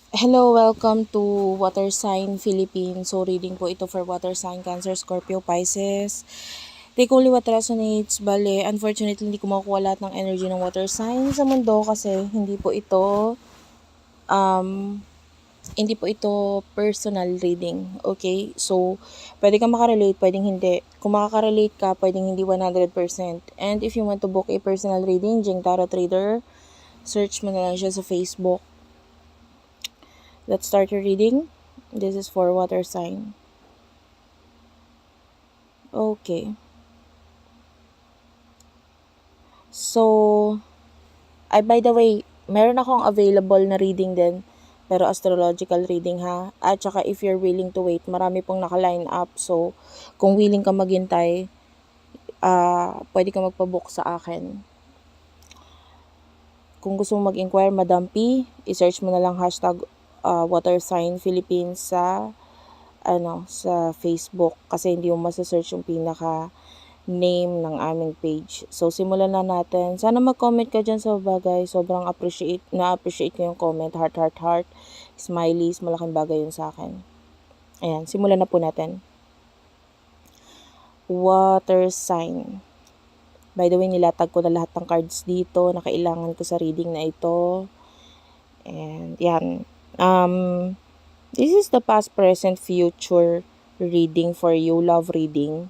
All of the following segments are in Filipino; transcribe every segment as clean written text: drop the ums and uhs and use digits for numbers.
Hello, welcome to Water Sign Philippines. So, reading po ito for Water Sign, Cancer, Scorpio, Pisces. Take only what resonates. Bale, unfortunately, hindi ko makukuha lahat ng energy ng water sign sa mundo kasi um, hindi po ito personal reading. Okay? So, pwede ka makarelate, pwedeng hindi. Kung makaka-relate ka, pwedeng hindi 100%. And if you want to book a personal reading, Jing Tarot Trader, search mo na lang siya sa Facebook. Let's start your reading. This is for water sign. Okay. So, by the way, meron akong available na reading din. Pero astrological reading ha. At saka if you're willing to wait, marami pong naka-line up. So, kung willing ka maghintay, pwede ka magpabook sa akin. Kung gusto mo mag-inquire, Madam P, i-search mo na lang hashtag water sign Philippines sa Facebook kasi hindi mo masasearch yung pinaka name ng aming page. So, simulan na natin. Sana mag-comment ka dyan sa bagay. Sobrang na-appreciate ko yung comment. Heart, heart, heart. Smileys. Malaking bagay yun sa akin. Ayan, simulan na po natin. Water sign. By the way, nilatag ko na lahat ng cards dito na kailangan ko sa reading na ito. And, yan. This is the past, present, future reading for you. Love reading.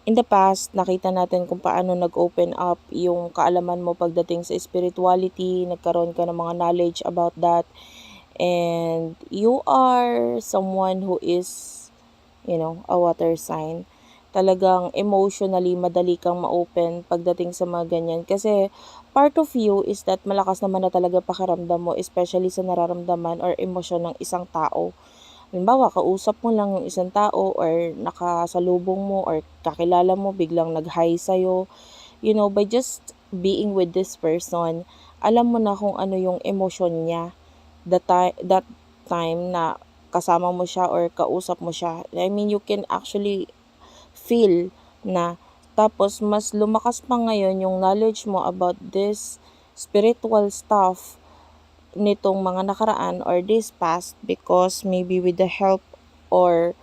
In the past, nakita natin kung paano nag-open up yung kaalaman mo pagdating sa spirituality, nagkaroon ka ng mga knowledge about that, and you are someone who is, a water sign. Talagang emotionally, madali kang ma-open pagdating sa mga ganyan. Kasi part of you is that malakas naman na talaga pakiramdam mo, especially sa nararamdaman or emosyon ng isang tao. Halimbawa, kausap mo lang yung isang tao or nakasalubong mo or kakilala mo, biglang nag-hi sa'yo. By just being with this person, alam mo na kung ano yung emosyon niya that time na kasama mo siya or kausap mo siya. I mean, you can actually feel na tapos mas lumakas pa ngayon yung knowledge mo about this spiritual stuff nitong mga nakaraan or this past because maybe with the help or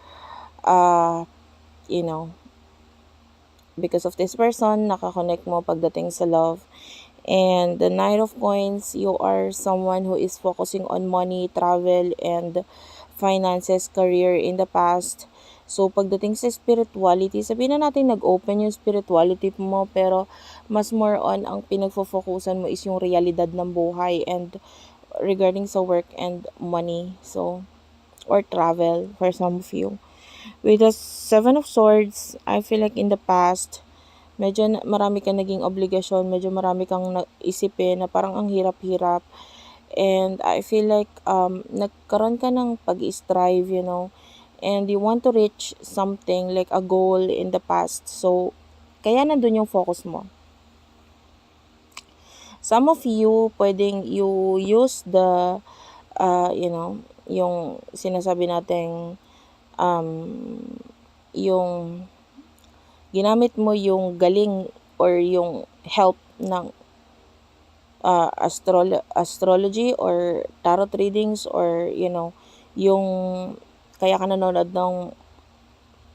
uh, you know because of this person nakakonect mo pagdating sa love. And the Knight of Coins, you are someone who is focusing on money, travel, and finances, career in the past. So, pagdating sa spirituality, sabihin na natin nag-open yung spirituality mo, pero mas more on ang pinagfo-focusan mo is yung realidad ng buhay and regarding sa work and money. So, or travel for some of you. With the Seven of Swords, I feel like in the past, medyo marami kang naging obligasyon, medyo marami kang isipin na parang ang hirap-hirap. And I feel like nagkaroon ka ng pag-strive, and you want to reach something like a goal in the past. So, kaya nandun yung focus mo. Some of you, pwedeng you use the, yung sinasabi nating, yung ginamit mo yung galing or yung help ng astrology or tarot readings or, yung kaya ka nanonood ng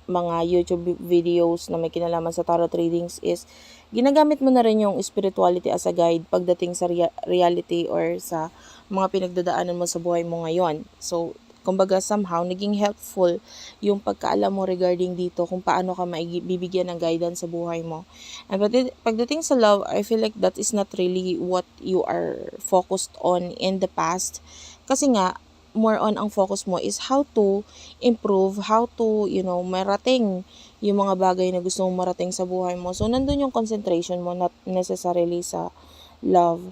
mga YouTube videos na may kinalaman sa tarot readings is ginagamit mo na rin yung spirituality as a guide pagdating sa reality or sa mga pinagdadaanan mo sa buhay mo ngayon. So, kumbaga somehow naging helpful yung pagkaalam mo regarding dito kung paano ka bibigyan ng guidance sa buhay mo. And pagdating sa love, I feel like that is not really what you are focused on in the past. Kasi nga, more on ang focus mo is how to improve, how to, marating yung mga bagay na gusto mong marating sa buhay mo. So, nandun yung concentration mo, not necessarily sa love.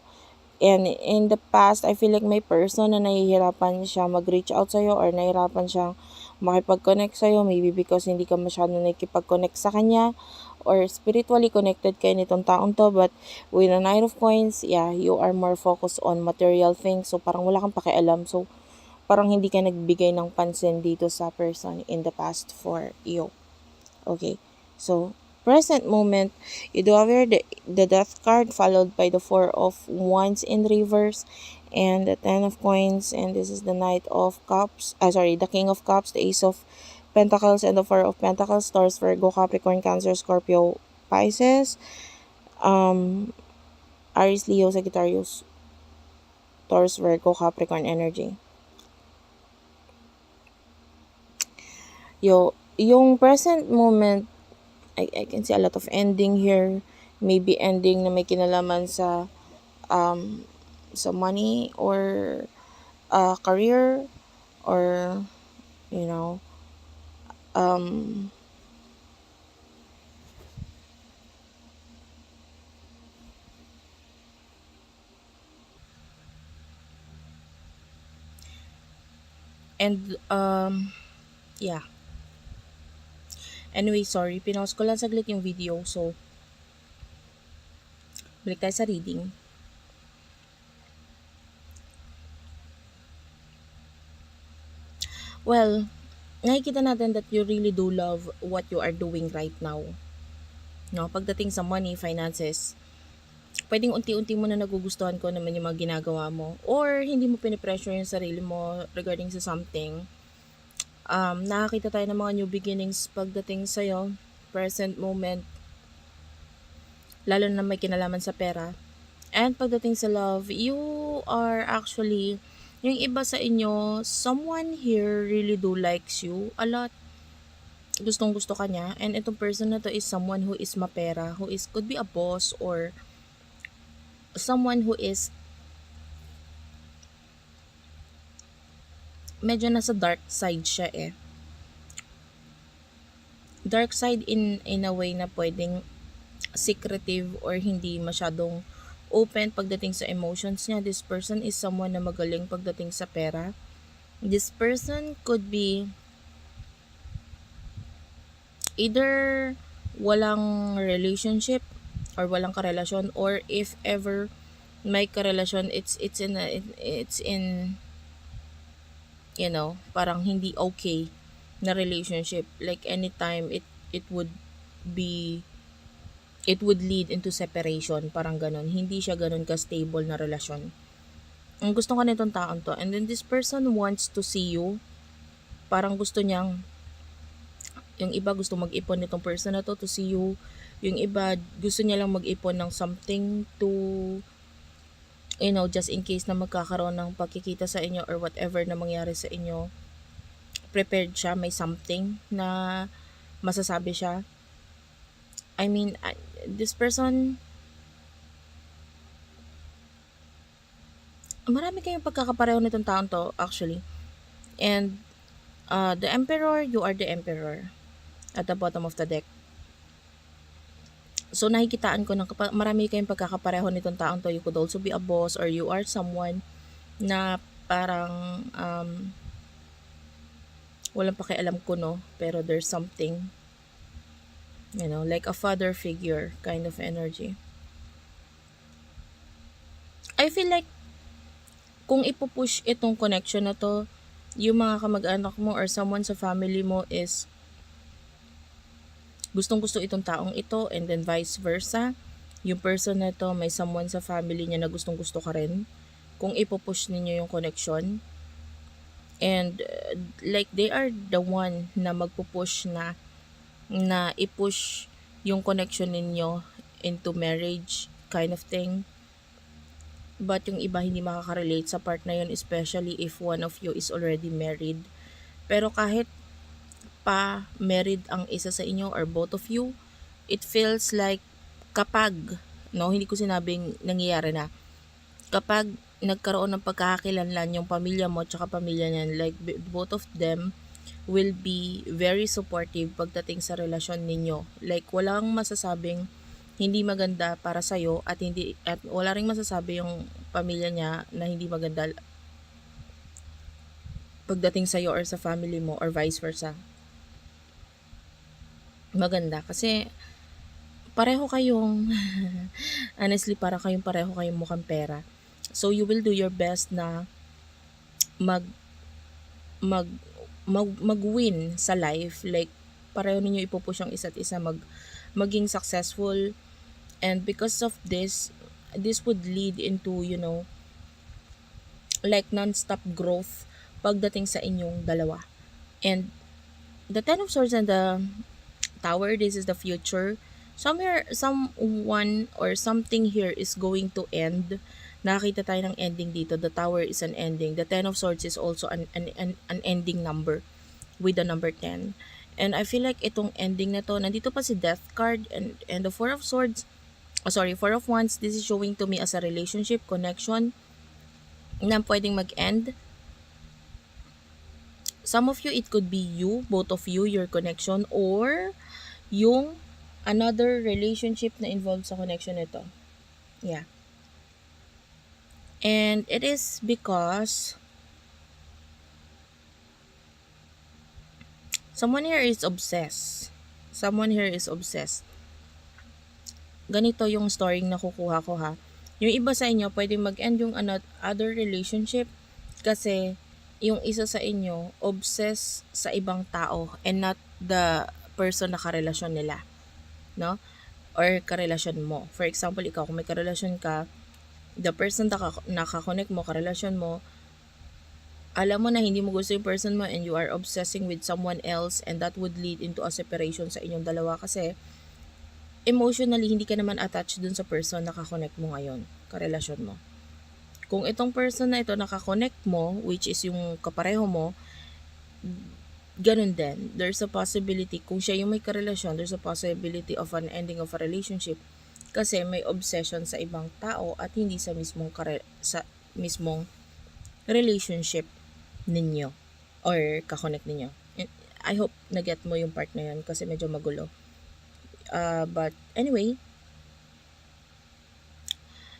And in the past, I feel like may person na nahihirapan siya mag-reach out sa'yo or nahihirapan siyang makipag-connect sa'yo. Maybe because hindi ka masyadong nakikipag-connect sa kanya or spiritually connected kayo nitong taong to. But with a Knight of Coins, yeah, you are more focused on material things. So, parang wala kang pakialam. So, parang hindi ka nagbigay ng pansin dito sa person in the past for you. Okay. So, present moment, you do have the Death card followed by the Four of Wands in reverse and the Ten of Coins, and this is the Knight of Cups, the King of Cups, the Ace of Pentacles, and the Four of Pentacles. Taurus, Virgo, Capricorn, Cancer, Scorpio, Pisces, Aries, Leo, Sagittarius, Taurus, Virgo, Capricorn energy. Yung present moment, I can see a lot of ending here. Maybe ending na may kinalaman sa money or career, or you know, and yeah. Anyway, sorry, pinause ko lang saglit yung video, so balik tayo sa reading. Well, nakikita natin that you really do love what you are doing right now. No, pagdating sa money, finances, pwedeng unti-unti mo na nagugustuhan ko naman yung mga ginagawa mo, or hindi mo pinipressure yung sarili mo regarding sa something. Nakakita tayo ng mga new beginnings pagdating sa'yo, present moment, lalo na may kinalaman sa pera. And pagdating sa love, you are actually, yung iba sa inyo, someone here really do likes you a lot. Gustong gusto ka niya. And itong person na to is someone who is mapera, who is, could be a boss, or someone who is medyo nasa dark side siya eh. Dark side in a way na pwedeng secretive or hindi masyadong open pagdating sa emotions niya. This person is someone na magaling pagdating sa pera. This person could be either walang relationship or walang karelasyon, or if ever may karelasyon, it's in you know, parang hindi okay na relationship. Like anytime it would lead into separation, parang ganon. Hindi siya ganon ka-stable na relasyon. Ang gusto ko nitong taon to. And then this person wants to see you. Parang gusto niyang, yung iba gusto mag-ipon nitong person na to see you. Yung iba gusto niya lang mag-ipon ng something to, you know, just in case na magkakaroon ng pagkikita sa inyo or whatever na mangyari sa inyo. Prepared siya, may something na masasabi siya. I mean, this person, marami kayong pagkakapareho nitong taon to actually. And the Emperor, you are the Emperor at the bottom of the deck. So nakikitaan ko ng marami kayong pagkakapareho nitong taon to. You could also be a boss, or you are someone na parang walang pakialam ko, no, pero there's something, you know, like a father figure kind of energy. I feel like kung ipupush itong connection na to, yung mga kamag-anak mo or someone sa family mo is gustong-gusto itong taong ito, and then vice versa. Yung person na to, may someone sa family niya na gustong-gusto ka rin. Kung ipupush ninyo yung connection, and like they are the one na magpupush na ipush yung connection ninyo into marriage kind of thing. But yung iba hindi makaka-relate sa part na yun, especially if one of you is already married. Pero kahit pa married ang isa sa inyo or both of you, it feels like kapag, no, hindi ko sinabing nangyayari na, kapag nagkaroon ng pagkakakilanlan yung pamilya mo at saka pamilya niyan, like both of them will be very supportive pagdating sa relasyon ninyo. Like walang masasabing hindi maganda para sa'yo, at wala ring masasabi yung pamilya niya na hindi maganda pagdating sa'yo or sa family mo, or vice versa. Maganda kasi pareho kayong honestly, pareho kayong mukhang pera. So you will do your best na mag-win sa life. Like pareho ninyo ipupush ang isa't isa maging successful. And because of this would lead into, you know, like non-stop growth pagdating sa inyong dalawa. And the Ten of Swords and the Tower, this is the future. Somewhere, someone or something here is going to end. Nakita tayo ng ending dito. The Tower is an ending. The Ten of Swords is also an ending number with the number 10. And I feel like itong ending na to, nandito pa si Death card and the Four of Swords, Four of Wands, this is showing to me as a relationship, connection, na pwedeng mag-end. Some of you, it could be you, both of you, your connection, or yung another relationship na involved sa connection nito. Yeah. And it is because someone here is obsessed. Someone here is obsessed. Ganito yung story na nakukuha ko ha. Yung iba sa inyo, pwede mag-end yung other relationship kasi yung isa sa inyo, obsessed sa ibang tao and not the person na karelasyon nila. No? Or karelasyon mo. For example, ikaw, kung may karelasyon ka, the person na nakakonect mo, karelasyon mo, alam mo na hindi mo gusto yung person mo and you are obsessing with someone else and that would lead into a separation sa inyong dalawa kasi emotionally, hindi ka naman attached dun sa person na nakakonect mo ngayon, karelasyon mo. Kung itong person na ito nakakonect mo, which is yung kapareho mo, ganun din. There's a possibility, kung siya yung may karelasyon, there's a possibility of an ending of a relationship kasi may obsession sa ibang tao at hindi sa mismong relationship ninyo or kakonect ninyo. And I hope na-get mo yung part na yun kasi medyo magulo. But anyway,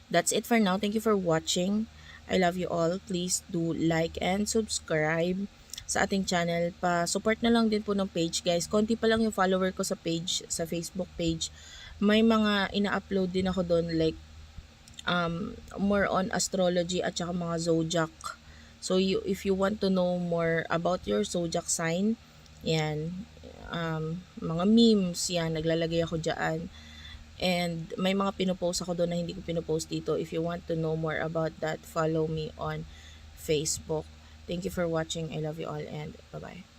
that's it for now. Thank you for watching. I love you all. Please do like and subscribe sa ating channel. Pa-support na lang din po ng page, guys. Konti pa lang yung follower ko sa page, sa Facebook page. May mga ina-upload din ako doon like more on astrology at saka mga zodiac. So if you want to know more about your zodiac sign, yan, mga memes, yan, naglalagay ako dyan. And may mga pinopost ako doon na hindi ko pinopost dito. If you want to know more about that, follow me on Facebook. Thank you for watching. I love you all and bye-bye.